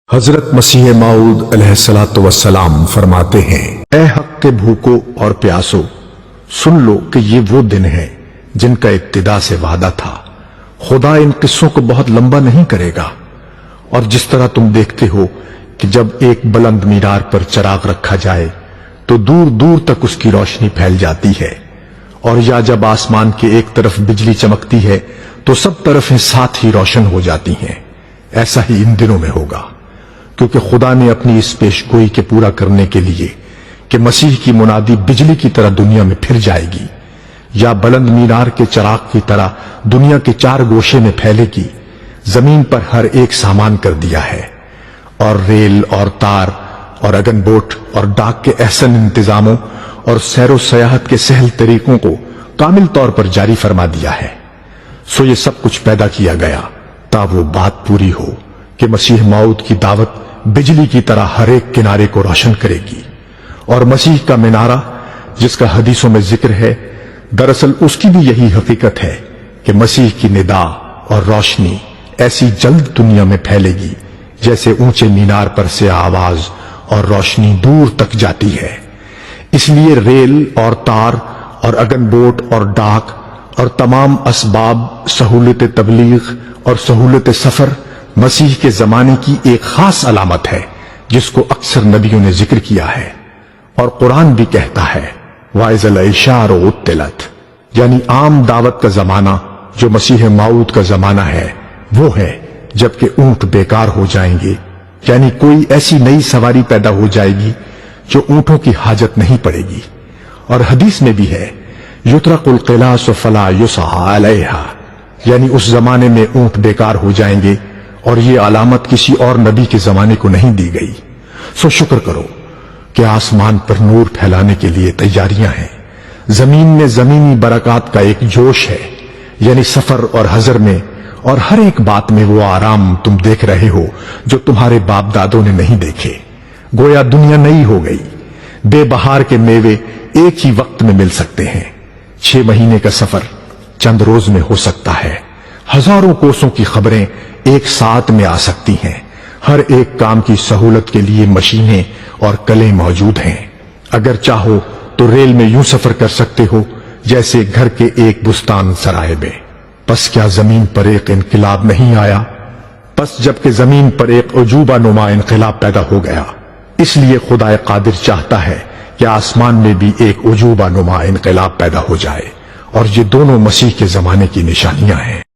حضرت مسیح موعود علیہ الصلوۃ والسلام فرماتے ہیں، اے حق کے بھوکو اور پیاسو، سن لو کہ یہ وہ دن ہے جن کا ابتدا سے وعدہ تھا۔ خدا ان قصوں کو بہت لمبا نہیں کرے گا، اور جس طرح تم دیکھتے ہو کہ جب ایک بلند مینار پر چراغ رکھا جائے تو دور دور تک اس کی روشنی پھیل جاتی ہے، اور یا جب آسمان کے ایک طرف بجلی چمکتی ہے تو سب طرفیں ساتھ ہی روشن ہو جاتی ہیں، ایسا ہی ان دنوں میں ہوگا، کیونکہ خدا نے اپنی اس پیش گوئی کے پورا کرنے کے لیے کہ مسیح کی منادی بجلی کی طرح دنیا میں پھر جائے گی یا بلند مینار کے چراغ کی طرح دنیا کے چار گوشے میں پھیلے گی، زمین پر ہر ایک سامان کر دیا ہے، اور ریل اور تار اور اگن بوٹ اور ڈاک کے احسن انتظاموں اور سیر و سیاحت کے سہل طریقوں کو کامل طور پر جاری فرما دیا ہے۔ سو یہ سب کچھ پیدا کیا گیا تا وہ بات پوری ہو کہ مسیح موعود کی دعوت بجلی کی طرح ہر ایک کنارے کو روشن کرے گی، اور مسیح کا مینارہ جس کا حدیثوں میں ذکر ہے، دراصل اس کی بھی یہی حقیقت ہے کہ مسیح کی ندا اور روشنی ایسی جلد دنیا میں پھیلے گی جیسے اونچے مینار پر سے آواز اور روشنی دور تک جاتی ہے۔ اس لیے ریل اور تار اور اگن بوٹ اور ڈاک اور تمام اسباب، سہولت تبلیغ اور سہولت سفر مسیح کے زمانے کی ایک خاص علامت ہے جس کو اکثر نبیوں نے ذکر کیا ہے، اور قرآن بھی کہتا ہے وَإِذَا الْعِشَارُ عُطِّلَتْ، یعنی عام دعوت کا زمانہ جو مسیح موعود کا زمانہ ہے وہ ہے جبکہ اونٹ بیکار ہو جائیں گے، یعنی کوئی ایسی نئی سواری پیدا ہو جائے گی جو اونٹوں کی حاجت نہیں پڑے گی، اور حدیث میں بھی ہے یُتْرَقُ الْقِلَاسُ فَلَا يُسْعَى عَلَيْهَا، یعنی اس زمانے میں اونٹ بیکار ہو جائیں گے، اور یہ علامت کسی اور نبی کے زمانے کو نہیں دی گئی۔ سو شکر کرو کہ آسمان پر نور پھیلانے کے لیے تیاریاں ہیں، زمین میں زمینی برکات کا ایک جوش ہے، یعنی سفر اور حضر میں اور ہر ایک بات میں وہ آرام تم دیکھ رہے ہو جو تمہارے باپ دادوں نے نہیں دیکھے، گویا دنیا نئی ہو گئی، بے بہار کے میوے ایک ہی وقت میں مل سکتے ہیں، 6 مہینے کا سفر چند روز میں ہو سکتا ہے، ہزاروں کوسوں کی خبریں ایک ساتھ میں آ سکتی ہیں، ہر ایک کام کی سہولت کے لیے مشینیں اور کلیں موجود ہیں، اگر چاہو تو ریل میں یوں سفر کر سکتے ہو جیسے گھر کے ایک بستان سرائے میں۔ پس کیا زمین پر ایک انقلاب نہیں آیا؟ پس جبکہ زمین پر ایک عجوبہ نما انقلاب پیدا ہو گیا، اس لیے خدا قادر چاہتا ہے کہ آسمان میں بھی ایک عجوبہ نما انقلاب پیدا ہو جائے، اور یہ دونوں مسیح کے زمانے کی نشانیاں ہیں۔